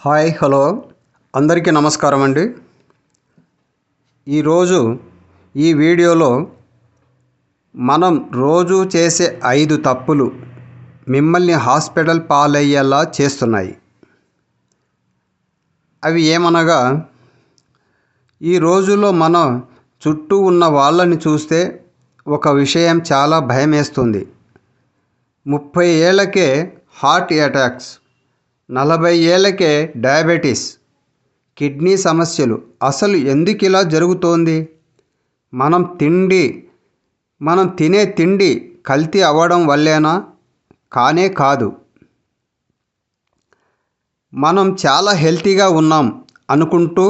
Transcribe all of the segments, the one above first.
Hi hello అందరికీ నమస్కారం అండి. ఈరోజు ఈ వీడియోలో మనం రోజు చేసే 5 తప్పులు మిమ్మల్ని హాస్పిటల్ పాలయ్యేలా చేస్తున్నాయి. అవి ఏమనగా, ఈ రోజుల్లో మన చుట్టూ ఉన్న వాళ్ళని చూస్తే ఒక విషయం చాలా భయమేస్తుంది. 30 ఏళ్ళకే హార్ట్ అటాక్స్, 40 ఏళ్ళకే డయాబెటీస్, కిడ్నీ సమస్యలు. అసలు ఎందుకు ఇలా జరుగుతోంది? మనం తినే తిండి కల్తీ అవ్వడం వల్లేనా? కానే కాదు. మనం చాలా హెల్తీగా ఉన్నాం అనుకుంటూ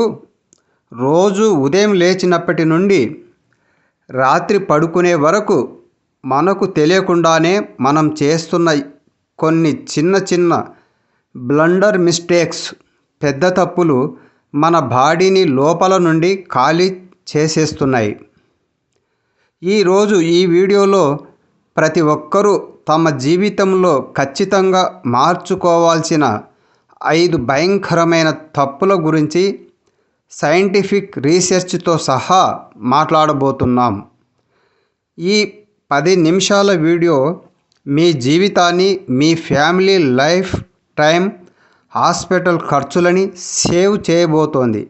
రోజు ఉదయం లేచినప్పటి నుండి రాత్రి పడుకునే వరకు మనకు తెలియకుండానే మనం చేస్తున్న కొన్ని చిన్న బ్లండర్ మిస్టేక్స్, పెద్ద తప్పులు మన బాడీని లోపల నుండి ఖాళీ చేసేస్తున్నాయి. ఈరోజు ఈ వీడియోలో ప్రతి ఒక్కరూ తమ జీవితంలో ఖచ్చితంగా మార్చుకోవాల్సిన 5 భయంకరమైన తప్పుల గురించి సైంటిఫిక్ రీసెర్చ్తో సహా మాట్లాడబోతున్నాం. ఈ 10 నిమిషాల వీడియో మీ జీవితాన్ని, మీ ఫ్యామిలీ లైఫ్ టైం, హాస్పిటల్ ఖర్చులని సేవ్ చేయబోతోంది.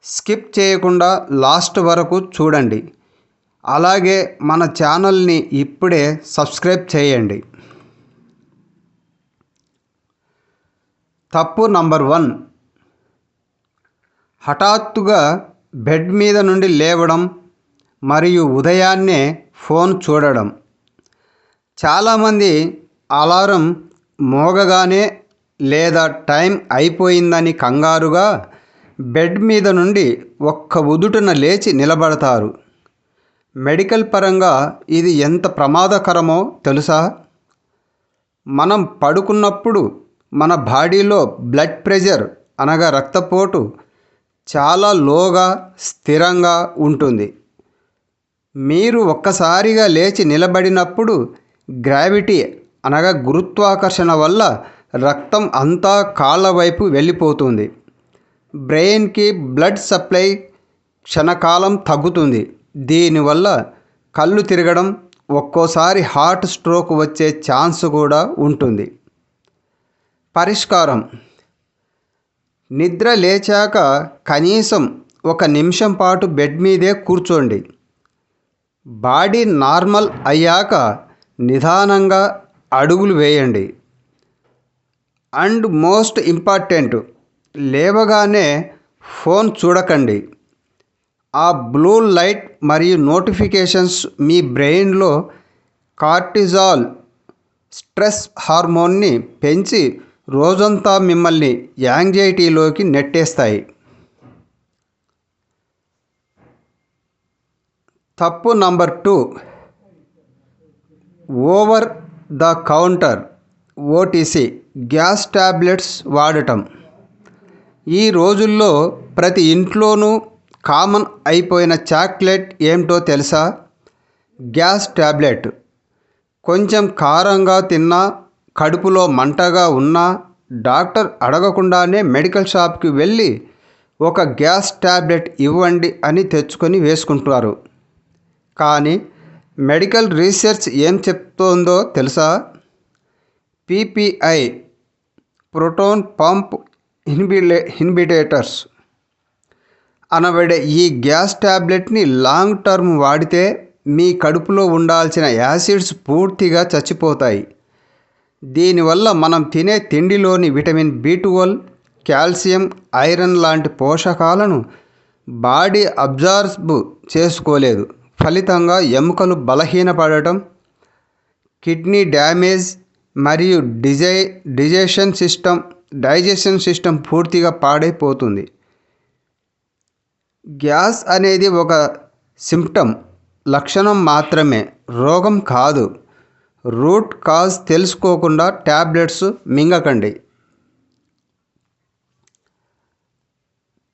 స్కిప్ చేయకుండా లాస్ట్ వరకు చూడండి. అలాగే మన ఛానల్ని ఇప్పుడే సబ్స్క్రైబ్ చేయండి. తప్పు నంబర్ 1, హఠాత్తుగా బెడ్ మీద నుండి లేవడం మరియు ఉదయాన్నే ఫోన్ చూడడం. చాలామంది అలారం మోగగానే లేదా టైం అయిపోయిందని కంగారుగా బెడ్ మీద నుండి ఒక్క ఉదుటున లేచి నిలబడతారు. మెడికల్ పరంగా ఇది ఎంత ప్రమాదకరమో తెలుసా? మనం పడుకున్నప్పుడు మన బాడీలో బ్లడ్ ప్రెషర్ అనగా రక్తపోటు చాలా లోగా, స్థిరంగా ఉంటుంది. మీరు ఒక్కసారిగా లేచి నిలబడినప్పుడు గ్రావిటీ అనగా గురుత్వాకర్షణ వల్ల రక్తం అంతా కాళ్ళ వైపు వెళ్ళిపోతుంది. బ్రెయిన్కి బ్లడ్ సప్లై క్షణకాలం తగ్గుతుంది. దీనివల్ల కళ్ళు తిరగడం, ఒక్కోసారి హార్ట్ స్ట్రోక్ వచ్చే ఛాన్స్ కూడా ఉంటుంది. పరిష్కారం: నిద్ర లేచాక కనీసం 1 నిమిషం పాటు బెడ్ మీదే కూర్చోండి. బాడీ నార్మల్ అయ్యాక నిదానంగా అడుగులు వేయండి. అండ్ మోస్ట్ ఇంపార్టెంట్, లేవగానే ఫోన్ చూడకండి. ఆ బ్లూ లైట్ మరియు నోటిఫికేషన్స్ మీ బ్రెయిన్లో కార్టిజాల్, స్ట్రెస్ హార్మోన్ని పెంచి రోజంతా మిమ్మల్ని యాంగ్జైటీలోకి నెట్టేస్తాయి. తప్పు number 2, over the counter OTC gas tablets వాడటం. ఈ రోజుల్లో ప్రతి ఇంట్లోనూ కామన్ అయిపోయిన చాక్లెట్ ఏమిటో తెలుసా? Gas tablet. కొంచెం కారంగా తిన్నా, కడుపులో మంటగా ఉన్నా డాక్టర్ అడగకుండానే మెడికల్ షాప్కి వెళ్ళి ఒక గ్యాస్ టాబ్లెట్ ఇవ్వండి అని తెచ్చుకొని వేసుకుంటారు. కానీ మెడికల్ రీసెర్చ్ ఏం చెప్తోందో తెలుసా? పీపీఐ, ప్రోటాన్ పంప్ ఇన్హిబిటర్స్ అనబడే ఈ గ్యాస్ టాబ్లెట్ని లాంగ్ టర్మ్ వాడితే మీ కడుపులో ఉండాల్సిన యాసిడ్స్ పూర్తిగా చచ్చిపోతాయి. దీనివల్ల మనం తినే తిండిలోని విటమిన్ B12, కాల్షియం, ఐరన్ లాంటి పోషకాలను బాడీ అబ్జార్బ్ చేసుకోలేదు. ఫలితంగా ఎముకలు బలహీనపడటం, కిడ్నీ డ్యామేజ్ మరియు డైజెషన్ సిస్టమ్ పూర్తిగా పాడైపోతుంది. గ్యాస్ అనేది ఒక సింప్టమ్, లక్షణం మాత్రమే, రోగం కాదు. రూట్ కాజ్ తెలుసుకోకుండా టాబ్లెట్స్ మింగకండి.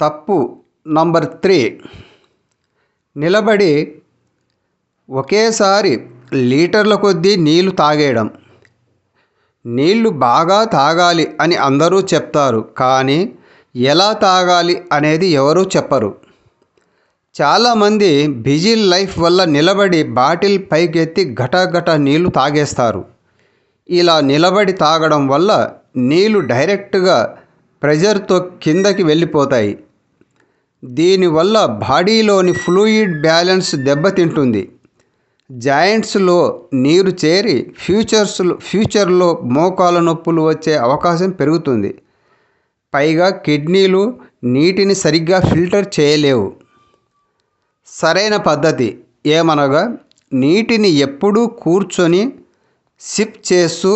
తప్పు నంబర్ 3, నిలబడి ఒకేసారి లీటర్ల కొద్దీ నీళ్లు తాగేయడం. నీళ్లు బాగా తాగాలి అని అందరూ చెప్తారు, కానీ ఎలా తాగాలి అనేది ఎవరూ చెప్పరు. చాలామంది బిజీ లైఫ్ వల్ల నిలబడి బాటిల్ పైకెత్తి గటగట నీళ్లు తాగేస్తారు. ఇలా నిలబడి తాగడం వల్ల నీళ్లు డైరెక్ట్గా ప్రెజర్తో కిందకి వెళ్ళిపోతాయి. దీనివల్ల బాడీలోని ఫ్లూయిడ్ బ్యాలెన్స్ దెబ్బతింటుంది. జాయింట్స్లో నీరు చేరి ఫ్యూచర్లో మోకాల నొప్పులు వచ్చే అవకాశం పెరుగుతుంది. పైగా కిడ్నీలు నీటిని సరిగ్గా ఫిల్టర్ చేయలేవు. సరైన పద్ధతి ఏమనగా నీటిని ఎప్పుడూ కూర్చొని సిప్ చేస్తూ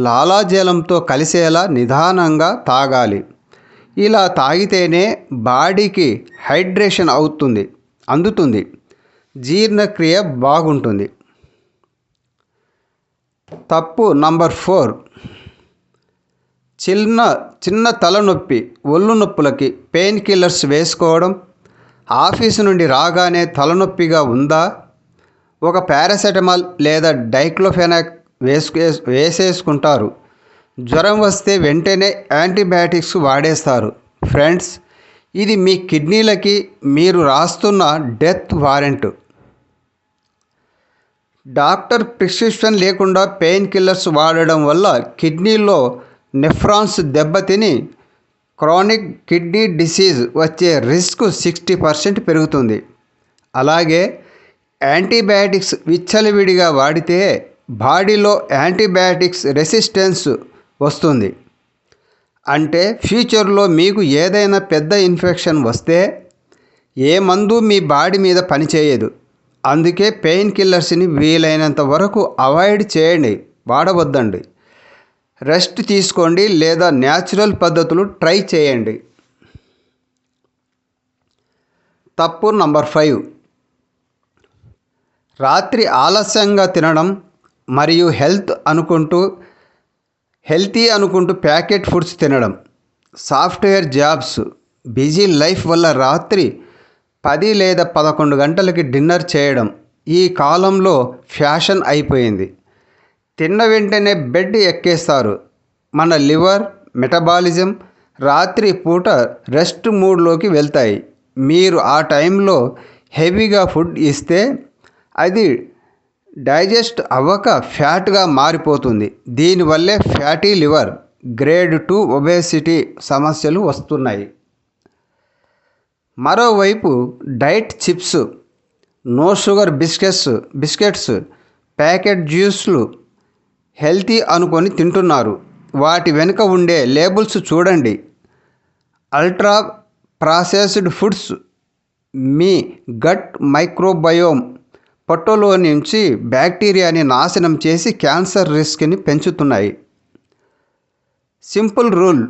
లాలాజలంతో కలిసేలా నిదానంగా తాగాలి. ఇలా తాగితేనే బాడీకి హైడ్రేషన్ అందుతుంది, జీర్ణక్రియ బాగుంటుంది. తప్పు నంబర్ 4, చిన్న తలనొప్పి, ఒళ్ళు నొప్పులకి పెయిన్ కిల్లర్స్ వేసుకోవడం. ఆఫీసు నుండి రాగానే తలనొప్పిగా ఉందా? ఒక పారాసెటమాల్ లేదా డైక్లోఫెనాక్ వేసేసుకుంటారు. జ్వరం వస్తే వెంటనే యాంటీబయాటిక్స్ వాడేస్తారు. ఫ్రెండ్స్, ఇది మీ కిడ్నీలకి మీరు రాస్తున్న డెత్ వారెంట్. డాక్టర్ ప్రిస్క్రిప్షన్ లేకుండా పెయిన్ కిల్లర్స్ వాడడం వల్ల కిడ్నీలో నెఫ్రాన్స్ దెబ్బతిని క్రానిక్ కిడ్నీ డిసీజ్ వచ్చే రిస్క్ 60% పెరుగుతుంది. అలాగే యాంటీబయాటిక్స్ విచ్చలవిడిగా వాడితే బాడీలో యాంటీబయాటిక్స్ రెసిస్టెన్స్ వస్తుంది. అంటే ఫ్యూచర్లో మీకు ఏదైనా పెద్ద ఇన్ఫెక్షన్ వస్తే ఏ మందు మీ బాడీ మీద పనిచేయదు. అందుకే పెయిన్ కిల్లర్స్ని వీలైనంత వరకు అవాయిడ్ చేయండి, వాడవద్దండి. రెస్ట్ తీసుకోండి లేదా న్యాచురల్ పద్ధతులు ట్రై చేయండి. తప్పు నంబర్ 5, రాత్రి ఆలస్యంగా తినడం మరియు హెల్తీ అనుకుంటూ ప్యాకెట్ ఫుడ్స్ తినడం. సాఫ్ట్వేర్ జాబ్స్, బిజీ లైఫ్ వల్ల రాత్రి 10 లేదా 11 గంటలకి డిన్నర్ చేయడం ఈ కాలంలో ఫ్యాషన్ అయిపోయింది. తిన్న వెంటనే బెడ్ ఎక్కేస్తారు. మన లివర్, మెటబాలిజం రాత్రి పూట రెస్ట్ మూడ్లోకి వెళ్తాయి. మీరు ఆ టైంలో హెవీగా ఫుడ్ ఇస్తే అది డైజెస్ట్ అవ్వక ఫ్యాట్గా మారిపోతుంది. దీనివల్లే ఫ్యాటీ లివర్, గ్రేడ్ 2 ఒబేసిటీ సమస్యలు వస్తున్నాయి. మరోవైపు diet chips, no sugar biscuits, packet జ్యూస్లు హెల్తీ అనుకొని తింటున్నారు. వాటి వెనుక ఉండే లేబుల్స్ చూడండి. అల్ట్రా ప్రాసెస్డ్ ఫుడ్స్ మీ గట్ మైక్రోబయోమ్ పొట్టలో నుంచి బ్యాక్టీరియాని నాశనం చేసి క్యాన్సర్ రిస్క్ని పెంచుతున్నాయి. సింపుల్ రూల్,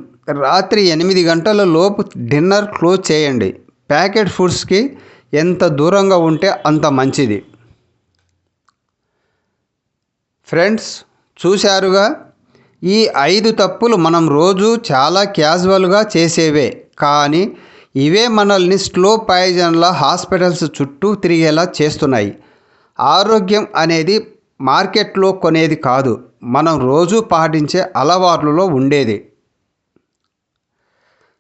రాత్రి 8 గంటల లోపు డిన్నర్ క్లోజ్ చేయండి. ప్యాకెట్ ఫుడ్స్కి ఎంత దూరంగా ఉంటే అంత మంచిది. ఫ్రెండ్స్, చూశారుగా, ఈ 5 తప్పులు మనం రోజు చాలా క్యాజువల్గా చేసేవే, కానీ ఇవే మనల్ని స్లో పాయిజన్లా హాస్పిటల్స్ చుట్టూ తిరిగేలా చేస్తున్నాయి. ఆరోగ్యం అనేది మార్కెట్లో కొనేది కాదు, మనం రోజు పాటించే అలవాట్లలో ఉండేది.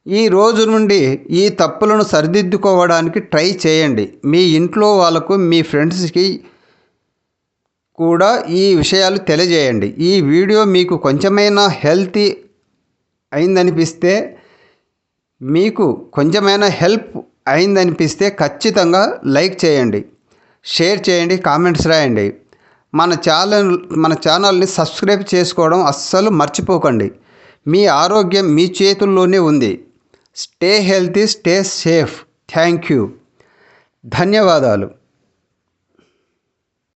ఈ రోజు నుండి ఈ తప్పులను సరిదిద్దుకోవడానికి ట్రై చేయండి. మీ ఇంట్లో వాళ్ళకు, మీ ఫ్రెండ్స్కి కూడా ఈ విషయాలు తెలియజేయండి. ఈ వీడియో మీకు కొంచెమైనా హెల్ప్ అయిందనిపిస్తే ఖచ్చితంగా లైక్ చేయండి, షేర్ చేయండి, కామెంట్స్ రాయండి. మన ఛానల్ని సబ్స్క్రైబ్ చేసుకోవడం అస్సలు మర్చిపోకండి. మీ ఆరోగ్యం మీ చేతుల్లోనే ఉంది. Stay healthy, stay safe. Thank you. ధన్యవాదాలు.